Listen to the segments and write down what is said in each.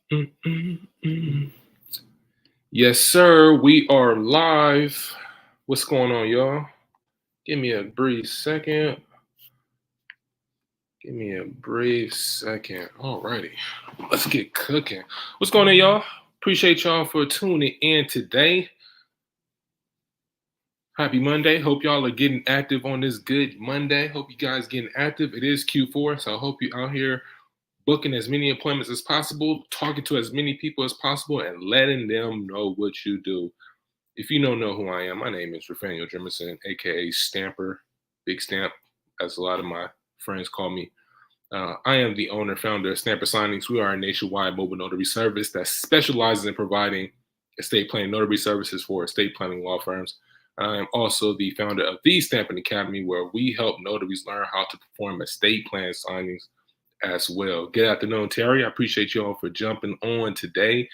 Mm, mm, mm. Yes, sir. We are live. What's going on, y'all? Give me a brief second. Give me a brief second. Alrighty. Let's get cooking. What's going on, y'all? Appreciate y'all for tuning in today. Happy Monday. Hope y'all are getting active on this good Monday. Hope you guys getting active. It is Q4, so I hope you out here booking as many appointments as possible, talking to as many people as possible, and letting them know what you do. If you don't know who I am, my name is Rafael Jimerson, aka Stamper, Big Stamp, as a lot of my friends call me. I am the owner, founder of Stamper Signings. We are a nationwide mobile notary service that specializes in providing estate planning notary services for estate planning law firms. I am also the founder of the Stamping Academy, where we help notaries learn how to perform estate plan signings as well. Good afternoon, Terry. I appreciate you all for jumping on today.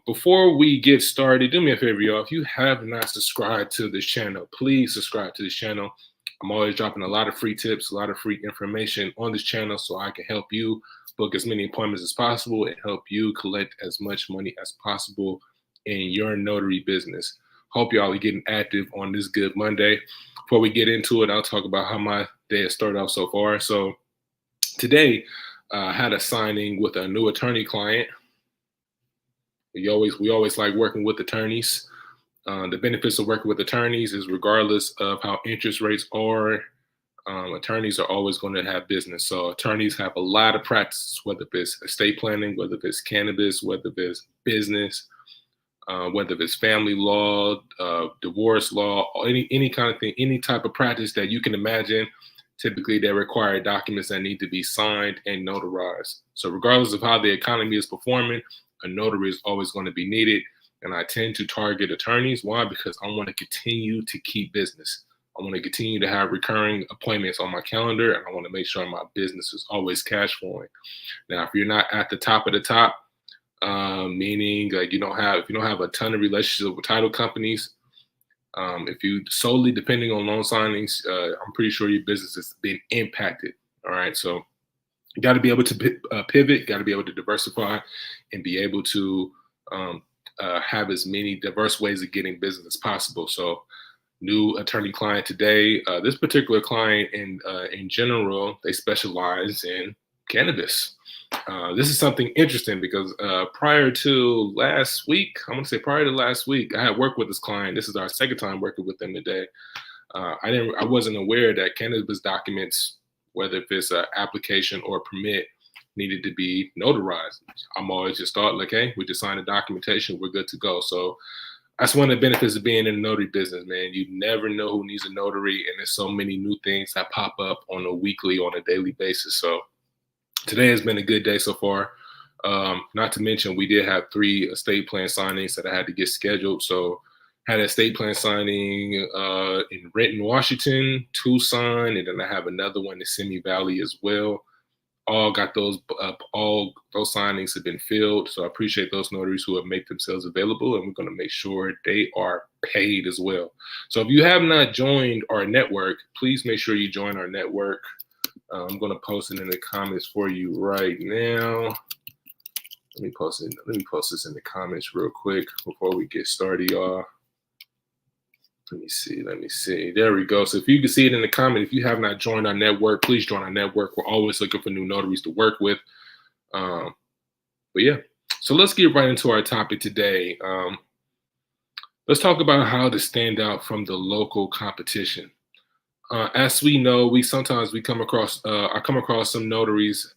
Before we get started, do me a favor, y'all. If you have not subscribed to this channel, please subscribe to this channel. I'm always dropping a lot of free tips, a lot of free information on this channel so I can help you book as many appointments as possible and help you collect as much money as possible in your notary business. Hope y'all are getting active on this good Monday. Before we get into it, I'll talk about how my day has started off so far. So today, I had a signing with a new attorney client. We always like working with attorneys. The benefits of working with attorneys is regardless of how interest rates are, attorneys are always going to have business. So attorneys have a lot of practice, whether it's estate planning, whether it's cannabis, whether it's business, whether it's family law, divorce law, or any kind of thing, any type of practice that you can imagine. Typically, they require documents that need to be signed and notarized. So regardless of how the economy is performing, a notary is always going to be needed. And I tend to target attorneys. Why? Because I want to continue to keep business. I want to continue to have recurring appointments on my calendar, and I want to make sure my business is always cash flowing. Now, if you're not at the top of the top, meaning like if you don't have a ton of relationships with title companies, if you solely depending on loan signings, I'm pretty sure your business has been impacted. All right, so you got to be able to pivot, got to be able to diversify, and be able to have as many diverse ways of getting business as possible. So, new attorney client today. This particular client, in general, they specialize in cannabis. This is something interesting because prior to last week, I had worked with this client. This is our second time working with them today. I wasn't aware that cannabis documents, whether if it's an application or a permit, needed to be notarized. I'm always just thought like, hey, we just signed the documentation, we're good to go. So that's one of the benefits of being in the notary business, man. You never know who needs a notary, and there's so many new things that pop up on a weekly, on a daily basis. So today has been a good day so far. Not to mention, we did have 3 estate plan signings that I had to get scheduled. So, had an estate plan signing in Renton, Washington, Tucson, and then I have another one in Simi Valley as well. All got those. All those signings have been filled. So I appreciate those notaries who have made themselves available, and we're going to make sure they are paid as well. So if you have not joined our network, please make sure you join our network. I'm going to post it in the comments for you right now. Let me post this in the comments real quick before we get started, y'all. Let me see. There we go. So if you can see it in the comment, if you have not joined our network, please join our network. We're always looking for new notaries to work with. But yeah, so let's get right into our topic today. Let's talk about how to stand out from the local competition. As we know, I come across some notaries.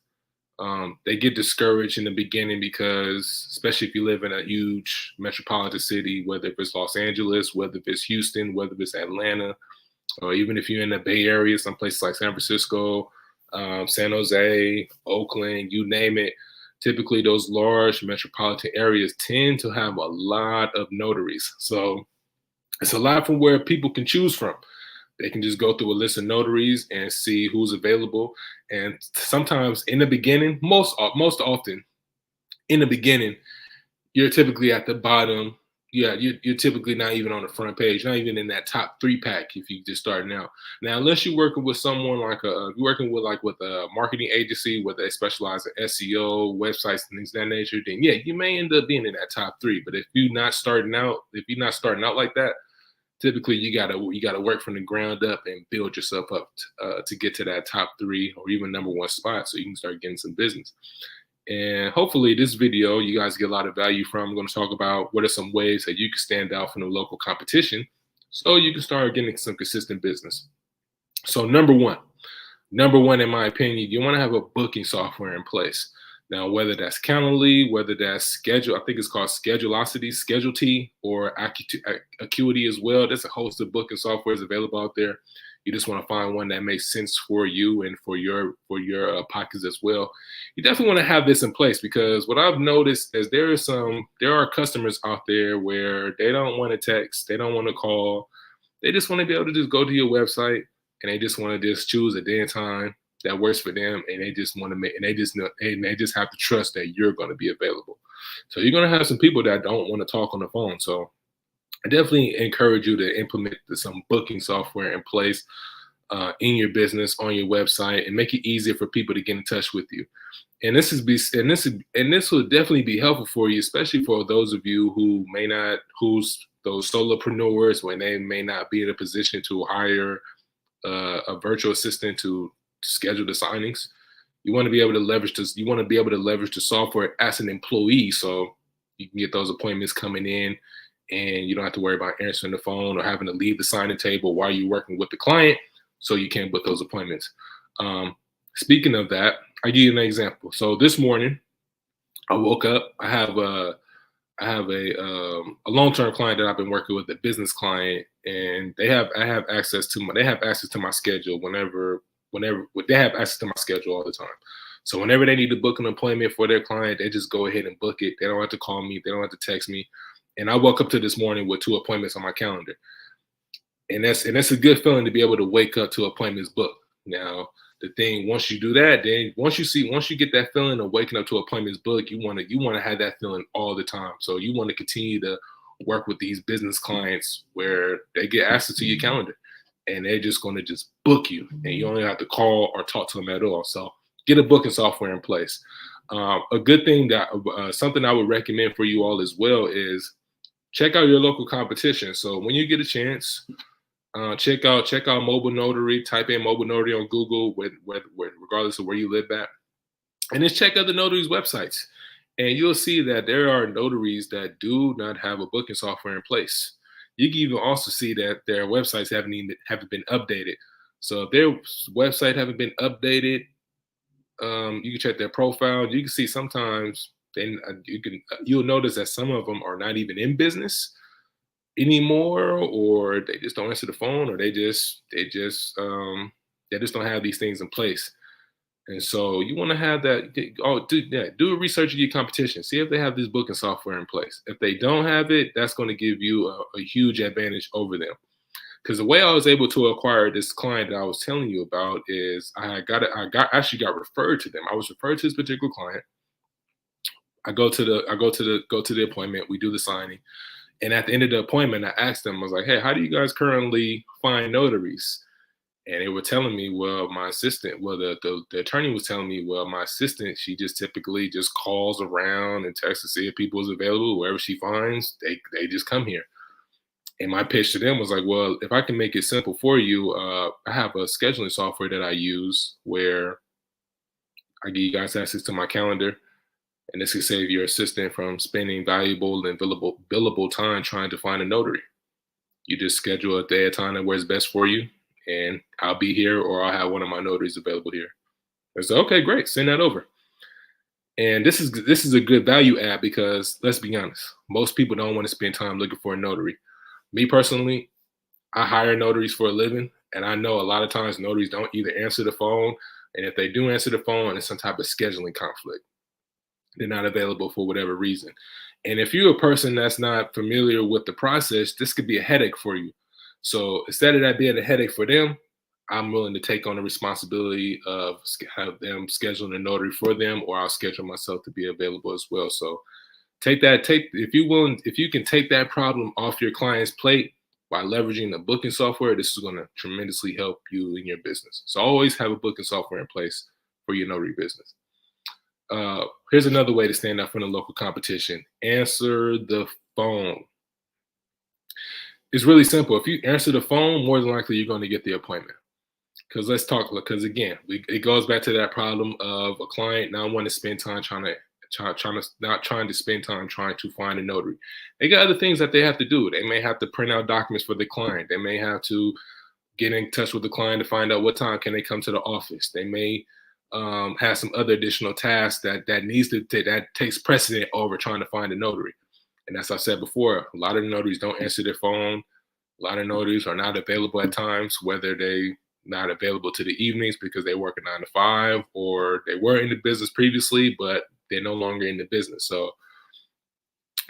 They get discouraged in the beginning because, especially if you live in a huge metropolitan city, whether it's Los Angeles, whether it's Houston, whether it's Atlanta, or even if you're in the Bay Area, some places like San Francisco, San Jose, Oakland, you name it. Typically, those large metropolitan areas tend to have a lot of notaries. So it's a lot from where people can choose from. They can just go through a list of notaries and see who's available. And sometimes in the beginning, most often in the beginning, you're typically at the bottom Yeah, you're typically not even on the front page, not even in that top 3 pack if you just starting out. Now, unless you're working with someone like you're working with like with a marketing agency where they specialize in SEO, websites, and things of that nature, then yeah, you may end up being in that top 3. But if you're not starting out like that, typically you gotta work from the ground up and build yourself up to get to that top 3 or even number 1 spot, so you can start getting some business. And hopefully, this video you guys get a lot of value from. I'm going to talk about what are some ways that you can stand out from the local competition so you can start getting some consistent business. So, number one, in my opinion, you want to have a booking software in place. Now, whether that's Calendly, whether that's Schedule, I think it's called Schedulosity, Schedule or Acuity as well. There's a host of booking softwares available out there. You just want to find one that makes sense for you and for your pockets as well. You definitely want to have this in place, because what I've noticed is there are customers out there where they don't want to text, they don't want to call, they just want to be able to just go to your website and they just want to just choose a day and time that works for them, and they just want to make, and they just know, and they just have to trust that you're going to be available. So you're going to have some people that don't want to talk on the phone. So I definitely encourage you to implement some booking software in place in your business, on your website, and make it easier for people to get in touch with you. And this will definitely be helpful for you, especially for those of you who may not, who's those solopreneurs, when they may not be in a position to hire a virtual assistant to schedule the signings. You want to be able to leverage this. You want to be able to leverage the software as an employee, so you can get those appointments coming in, and you don't have to worry about answering the phone or having to leave the signing table while you're working with the client, so you can book those appointments. Speaking of that, I'll give you an example. So this morning, I woke up. I have a long-term client that I've been working with, a business client, and they have access to my schedule whenever they have access to my schedule all the time. So whenever they need to book an appointment for their client, they just go ahead and book it. They don't have to call me. They don't have to text me. And I woke up to this morning with 2 appointments on my calendar. And that's a good feeling to be able to wake up to appointments booked. Now, the thing, once you do that, then once you get that feeling of waking up to appointments booked, you want to have that feeling all the time. So you want to continue to work with these business clients where they get access to your calendar and they're just going to just book you, and you only have to call or talk to them at all. So get a booking software in place. A good thing that something I would recommend for you all as well is check out your local competition. So when you get a chance, check out Mobile Notary. Type in Mobile Notary on Google, regardless of where you live at, and just check out the notaries' websites, and you'll see that there are notaries that do not have a booking software in place. You can even also see that their websites haven't been updated. So if their website haven't been updated, you can check their profile. You can see sometimes then you'll notice that some of them are not even in business anymore, or they just don't answer the phone, or they just don't have these things in place. And so you want to have that. Do a research of your competition. See if they have this booking software in place. If they don't have it, that's going to give you a huge advantage over them. Because the way I was able to acquire this client that I was telling you about is I actually got referred to them. I was referred to this particular client. I go to the appointment. We do the signing. And at the end of the appointment, I asked them, I was like, hey, how do you guys currently find notaries? And they were telling me, well, my assistant, the attorney was telling me, well, my assistant, she just typically just calls around and texts to see if people is available. Wherever she finds, they just come here. And my pitch to them was like, well, if I can make it simple for you, I have a scheduling software that I use where I give you guys access to my calendar. And this can save your assistant from spending valuable and billable time trying to find a notary. You just schedule a day at a time that works best for you, and I'll be here, or I'll have one of my notaries available here. I said, okay, great, send that over. And this is a good value add, because let's be honest, most people don't want to spend time looking for a notary. Me personally, I hire notaries for a living, and I know a lot of times notaries don't either answer the phone, and if they do answer the phone, it's some type of scheduling conflict. They're not available for whatever reason. And if you're a person that's not familiar with the process, this could be a headache for you. So instead of that being a headache for them, I'm willing to take on the responsibility of have them scheduling a notary for them, or I'll schedule myself to be available as well. So If you can take that problem off your client's plate by leveraging the booking software, this is going to tremendously help you in your business. So always have a booking software in place for your notary business. Here's another way to stand out from the local competition. Answer the phone. It's really simple. If you answer the phone, more than likely you're going to get the appointment. Because again, it goes back to that problem of a client not wanting to spend time trying to find a notary. They got other things that they have to do. They may have to print out documents for the client. They may have to get in touch with the client to find out what time can they come to the office. They may have some other additional tasks that takes precedent over trying to find a notary. And as I said before, a lot of notaries don't answer their phone. A lot of notaries are not available at times, whether they not available to the evenings because they work a 9 to 5, or they were in the business previously, but they're no longer in the business. So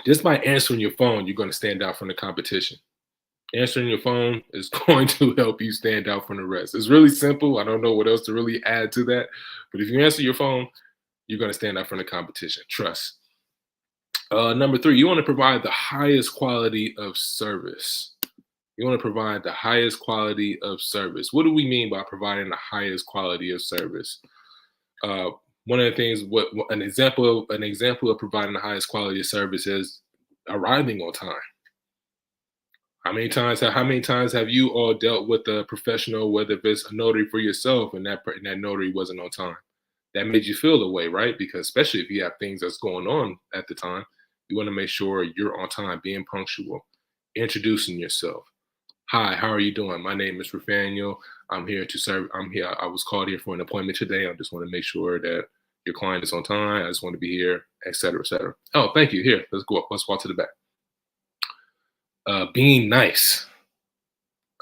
just by answering your phone, you're going to stand out from the competition. Answering your phone is going to help you stand out from the rest. It's really simple. I don't know what else to really add to that. But if you answer your phone, you're going to stand out from the competition. Trust. Number 3, you want to provide the highest quality of service. You want to provide the highest quality of service. What do we mean by providing the highest quality of service? One of the things, an example of providing the highest quality of service is arriving on time. How many times have you all dealt with a professional, whether it's a notary for yourself, and that notary wasn't on time? That made you feel the way, right? Because especially if you have things that's going on at the time, you want to make sure you're on time, being punctual, introducing yourself. Hi, how are you doing? My name is Rafael. I'm here to serve. I was called here for an appointment today. I just want to make sure that your client is on time. I just want to be here, et cetera, et cetera. Oh, thank you. Here, let's go up. Let's walk to the back. Being nice.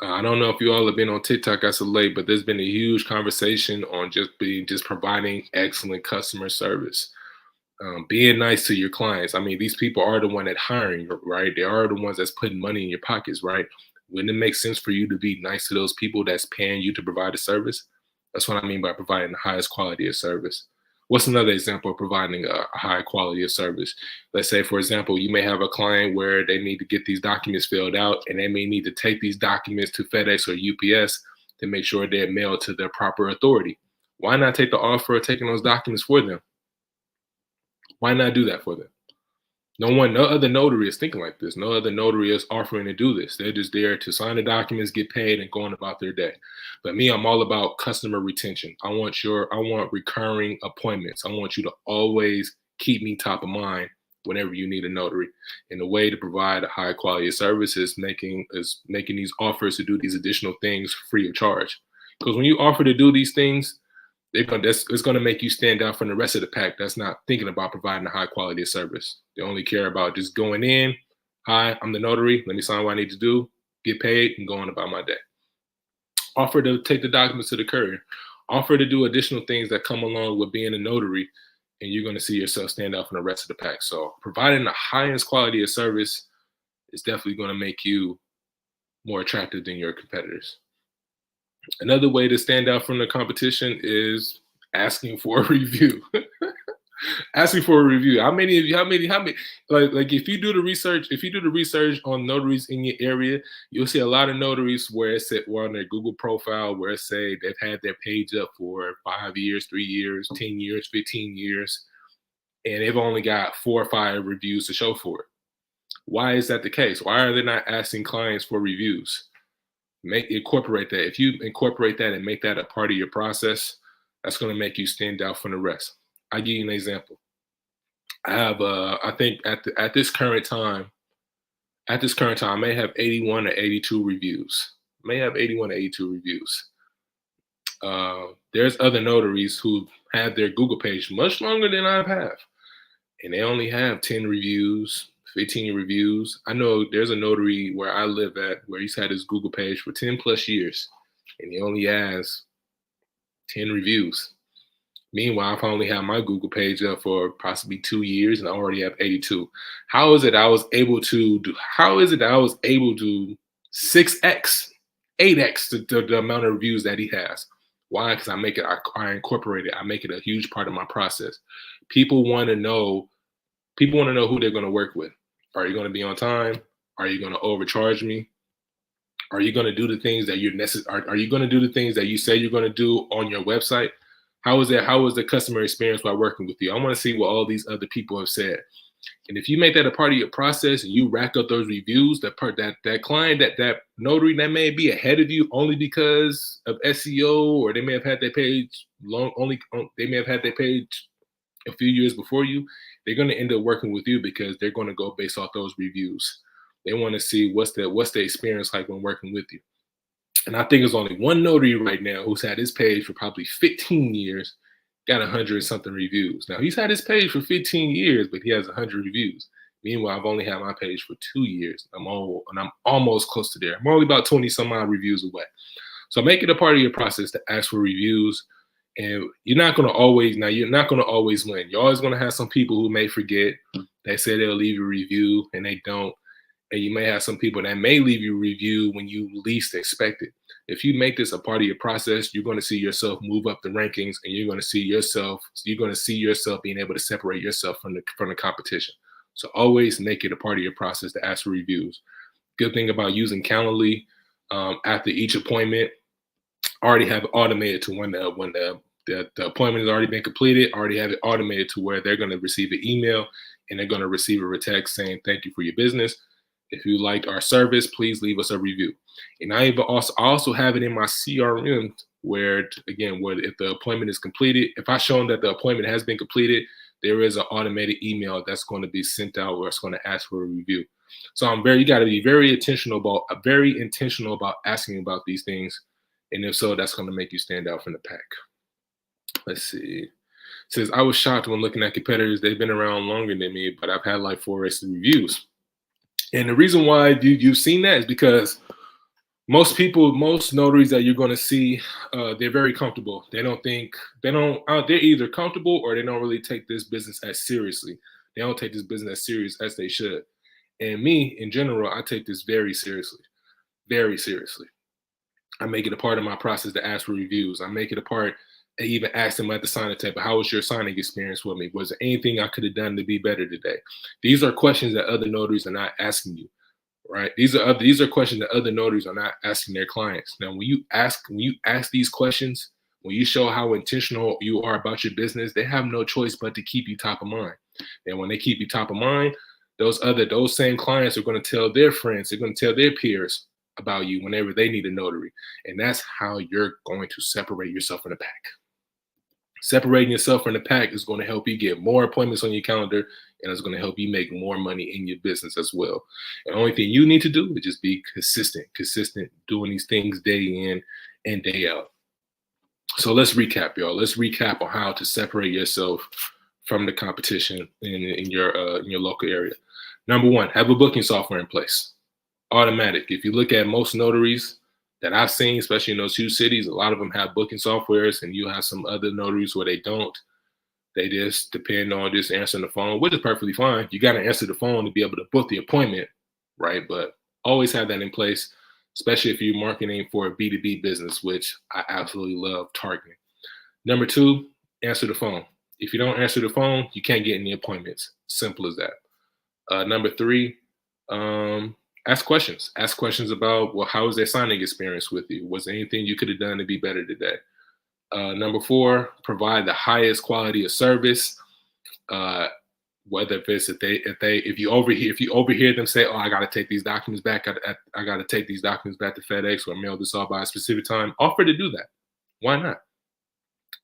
I don't know if you all have been on TikTok as of late, but there's been a huge conversation on just providing excellent customer service. Being nice to your clients. I mean, these people are the one that hiring, right? They are the ones that's putting money in your pockets, right? Wouldn't it make sense for you to be nice to those people that's paying you to provide a service? That's what I mean by providing the highest quality of service. What's another example of providing a high quality of service? Let's say, for example, you may have a client where they need to get these documents filled out, and they may need to take these documents to FedEx or UPS to make sure they're mailed to their proper authority. Why not take the offer of taking those documents for them? Why not do that for them? No other notary is thinking like this. No other notary is offering to do this. They're just there to sign the documents, get paid, and go on about their day. But me, I'm all about customer retention. I want recurring appointments. I want you to always keep me top of mind whenever you need a notary. And the way to provide a high quality of service is making these offers to do these additional things free of charge. Because when you offer to do these things, it's going to make you stand out from the rest of the pack that's not thinking about providing a high quality of service. They only care about just going in. Hi, I'm the notary. Let me sign what I need to do, get paid, and go on about my day. Offer to take the documents to the courier. Offer to do additional things that come along with being a notary, and you're going to see yourself stand out from the rest of the pack. So providing the highest quality of service is definitely going to make you more attractive than your competitors. Another way to stand out from the competition is asking for a review. Asking for a review. How many, like if you do the research on notaries in your area, you'll see a lot of notaries where it's on their Google profile, where it say they've had their page up for 5 years, 3 years, 10 years, 15 years, and they've only got 4 or 5 reviews to show for it. Why is that the case? Why are they not asking clients for reviews? Incorporate that. If you incorporate that and make that a part of your process, that's going to make you stand out from the rest. I'll give you an example. I have, I think at this current time, I may have 81 or 82 reviews. There's other notaries who have their Google page much longer than I have, and they only have 10 reviews, 15 reviews. I know there's a notary where I live at where he's had his Google page for 10 plus years, and he only has 10 reviews. Meanwhile, I've only had my Google page up for possibly 2 years, and I already have 82. How is it I was able to 6x, 8x the amount of reviews that he has? Why? Because I incorporate it. I make it a huge part of my process. People want to know People want to know who they're going to work with. Are you going to be on time? Are you going to overcharge me? Are you going to do the things that you're necessary? Are you going to do the things that you say you're going to do on your website? How is that? How is the customer experience while working with you? I want to see what all these other people have said. And if you make that a part of your process and you rack up those reviews, that client, that notary that may be ahead of you only because of SEO, or they may have had their page they may have had their page a few years before you, they're going to end up working with you because they're going to go based off those reviews. They want to see what's the experience like when working with you. And I think there's only one notary right now who's had his page for probably 15 years, got 100 something reviews. Now he's had his page for 15 years, but he has 100 reviews. Meanwhile, I've only had my page for 2 years. I'm almost close to there. I'm only about 20 some odd reviews away. So make it a part of your process to ask for reviews. And you're not going to always win. You're always going to have some people who may forget. They say they'll leave a review and they don't. And you may have some people that may leave you a review when you least expect it. If you make this a part of your process, you're going to see yourself move up the rankings, and you're going to see yourself being able to separate yourself from the competition. So always make it a part of your process to ask for reviews. Good thing about using Calendly, after each appointment, already have it automated to when the appointment has already been completed, already have it automated to where they're going to receive an email and they're going to receive a text saying, thank you for your business. If you liked our service, please leave us a review. And I also have it in my CRM where if the appointment is completed, if I show them that the appointment has been completed, there is an automated email that's going to be sent out where it's going to ask for a review. So you got to be very intentional about asking about these things. And if so, that's going to make you stand out from the pack. Let's see. It says, I was shocked when looking at competitors. They've been around longer than me, but I've had like 4 reviews. And the reason why you've seen that is because most notaries that you're going to see, they're very comfortable. They're either comfortable or they don't really take this business as seriously. They don't take this business as serious as they should. And me, in general, I take this very seriously, very seriously. I make it a part of my process to ask for reviews. I make it a part. I even ask them at the signing table, how was your signing experience with me? Was there anything I could have done to be better today? These are questions that other notaries are not asking you, right? These are questions that other notaries are not asking their clients. Now, when you ask these questions, when you show how intentional you are about your business, they have no choice but to keep you top of mind. And when they keep you top of mind, those same clients are going to tell their friends, they're going to tell their peers about you whenever they need a notary. And that's how you're going to separate yourself from the pack. Separating yourself from the pack is going to help you get more appointments on your calendar, and it's going to help you make more money in your business as well. And the only thing you need to do is just be consistent doing these things day in and day out. So let's recap, y'all. Let's recap on how to separate yourself from the competition in your local area. Number 1, have a booking software in place. Automatic. If you look at most notaries that I've seen, especially in those huge cities, a lot of them have booking softwares, and you have some other notaries where they don't. They just depend on just answering the phone, which is perfectly fine. You got to answer the phone to be able to book the appointment, right? But always have that in place, especially if you're marketing for a B2B business, which I absolutely love targeting. Number 2, answer the phone. If you don't answer the phone, you can't get any appointments. Simple as that. Number 3, ask questions. Ask questions about, well, how was their signing experience with you? Was there anything you could have done to be better today? Number 4, provide the highest quality of service. Whether if you overhear them say, "Oh, I got to take these documents back. I got to take these documents back to FedEx or mail this off by a specific time," offer to do that. Why not?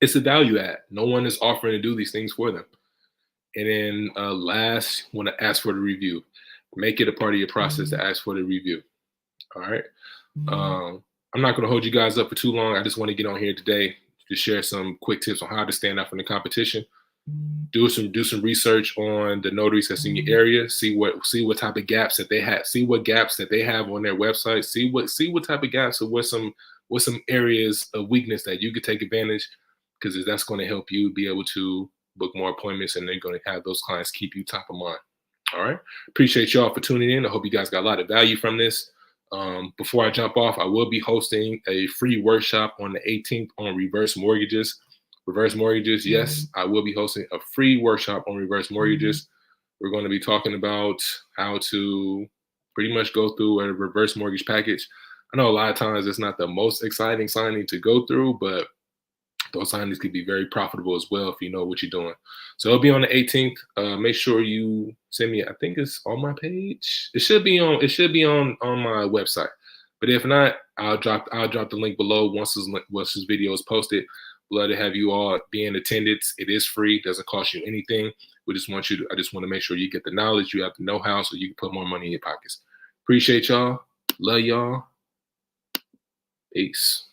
It's a value add. No one is offering to do these things for them. And then last, want to ask for the review. Make it a part of your process to ask for the review. All right. I'm not going to hold you guys up for too long. I just want to get on here today to share some quick tips on how to stand out from the competition. Do some research on the notaries that's in your area. See what type of gaps that they have. See what gaps that they have on their website. See what type of gaps or what some areas of weakness that you could take advantage, because that's going to help you be able to book more appointments, and they're going to have those clients keep you top of mind. All right. Appreciate y'all for tuning in. I hope you guys got a lot of value from this. Before I jump off, I will be hosting a free workshop on the 18th on reverse mortgages. Reverse mortgages, yes, I will be hosting a free workshop on reverse mortgages. We're going to be talking about how to pretty much go through a reverse mortgage package. I know a lot of times it's not the most exciting signing to go through, but those signings could be very profitable as well if you know what you're doing. So it'll be on the 18th. Make sure you send me. I think it's on my page. It should be on. It should be on my website. But if not, I'll drop the link below once this video is posted. Love to have you all be in attendance. It is free. Doesn't cost you anything. We just want you to. I just want to make sure you get the knowledge. You have the know-how, so you can put more money in your pockets. Appreciate y'all. Love y'all. Peace.